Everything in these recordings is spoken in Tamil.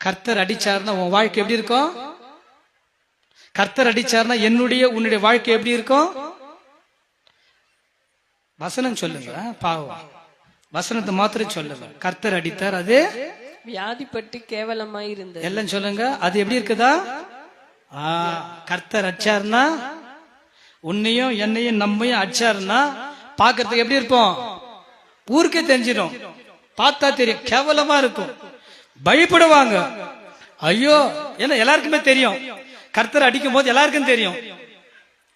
கர்த்தர் அடிச்சாருன்னா உன் வாழ்க்கை எப்படி இருக்கும்? கர்த்தர் அடிச்சாருன்னா உன்னுடைய வாழ்க்கை எப்படி இருக்கும்? வசனம் சொல்லுங்க. பாவம் வசனத்தை மாத்திரம் சொல்லுங்க. கர்த்தர் அடித்தார், அது வியாதிப்பட்டு கேவலமாய் இருந்தது. எல்லாம் சொல்லுங்க. அது எப்படி இருக்குதா? கர்த்தர் அடிச்சாருன்னா உன்னையும் என்னையும் நம்மையும் அடிச்சாருன்னா பாக்குறதுக்கு எப்படி இருப்போம்? ஊருக்கே தெரிஞ்சிடும். பார்த்தா தெரியும், கேவலமா இருக்கும், பயப்படுவாங்க. ஐயோ, ஏன்னா எல்லாருக்குமே தெரியும் கர்த்தர் அடிக்கும் போது எல்லாருக்கும் தெரியும்.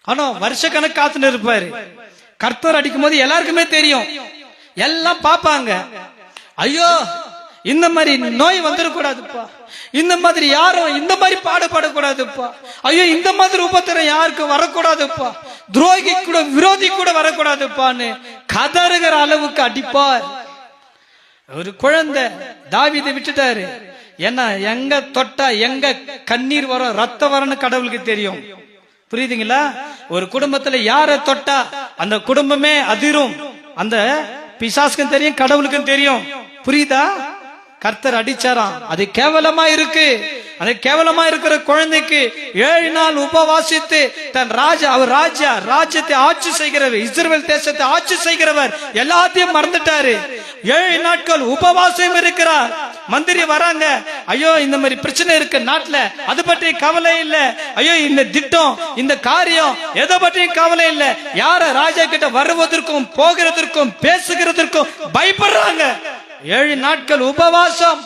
ஆனா வருஷ கணக்கு காத்துன்னு இருப்பாரு. கர்த்தர் அடிக்கும் போது எல்லாருக்குமே தெரியும், எல்லாம் பாப்பாங்க. ஐயோ, இந்த மாதிரி நோய் வந்துடக்கூடாதுப்பா, இந்த மாதிரி யாரும் இந்த மாதிரி பாடுபடக்கூடாதுப்பா, ஐயோ இந்த மாதிரி உபத்திரம் யாருக்கும் வரக்கூடாதுப்பா, துரோகி கூட விரோதி கூட வரக்கூடாதுப்பான்னு கதறுகிற அளவுக்கு அடிப்பார். ஒரு குழந்தை தாவீதை விட்டுட்டாரு. ஏன்னா எங்க தொட்டா எங்க கண்ணீர் வரும், ரத்தம் வரும்னு கடவுளுக்கு தெரியும். புரியுதுங்களா? ஒரு குடும்பத்துல யார தொட்டா அந்த குடும்பமே அதிரும். அந்த பிசாசுக்கும் தெரியும், கடவுளுக்கும் தெரியும். புரியுதா? கர்த்தர் அடிச்சாராம், அது கேவலமா இருக்கு. அது கேவலமா இருக்கிற குழந்தைக்கு 7 நாள் உபவாசித்து தன் ராஜ்யத்தை ஆட்சி செய்கிறவர், இஸ்ரவேல் தேசத்தை ஆட்சி செய்கிறவர் எல்லாத்தையும் மறந்துட்டாரு. 7 நாட்கள் உபவாசம் இருக்கிறார். மந்திரி வராங்க, ஐயோ இந்த மாதிரி பிரச்சனை இருக்கு நாட்டுல, அது பற்றி கவலை இல்ல. ஐயோ இந்த திட்டம் இந்த காரியம் எதை பற்றியும் கவலை இல்ல. யார ராஜா கிட்ட வருவதற்கும் போகிறதற்கும் பேசுகிறதற்கும் பயப்படுறாங்க. 7 நாட்கள் உபவாசம்.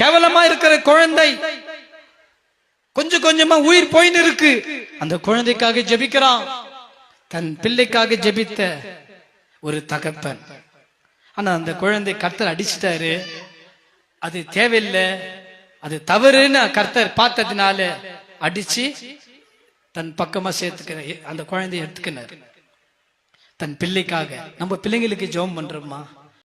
கேவலமா இருக்கிற குழந்தை கொஞ்சம் கொஞ்சமா உயிர் போயின்னு இருக்கு. அந்த குழந்தைக்காக ஜெபிக்கிறான். தன் பிள்ளைக்காக ஜெபித்த ஒரு தகப்பன். ஆனா அந்த குழந்தை கர்த்தர் அடிச்சிட்டாரு. அது தேவையில்லை, அது தவறுன்னு கர்த்தர் பார்த்ததுனால அடிச்சு தன் பக்கமா சேர்த்துக்கிற அந்த குழந்தைய எடுத்துக்கினார் தன் பிள்ளைக்காக. நம்ம பிள்ளைங்களுக்கு ஜெபம் பண்றோமா?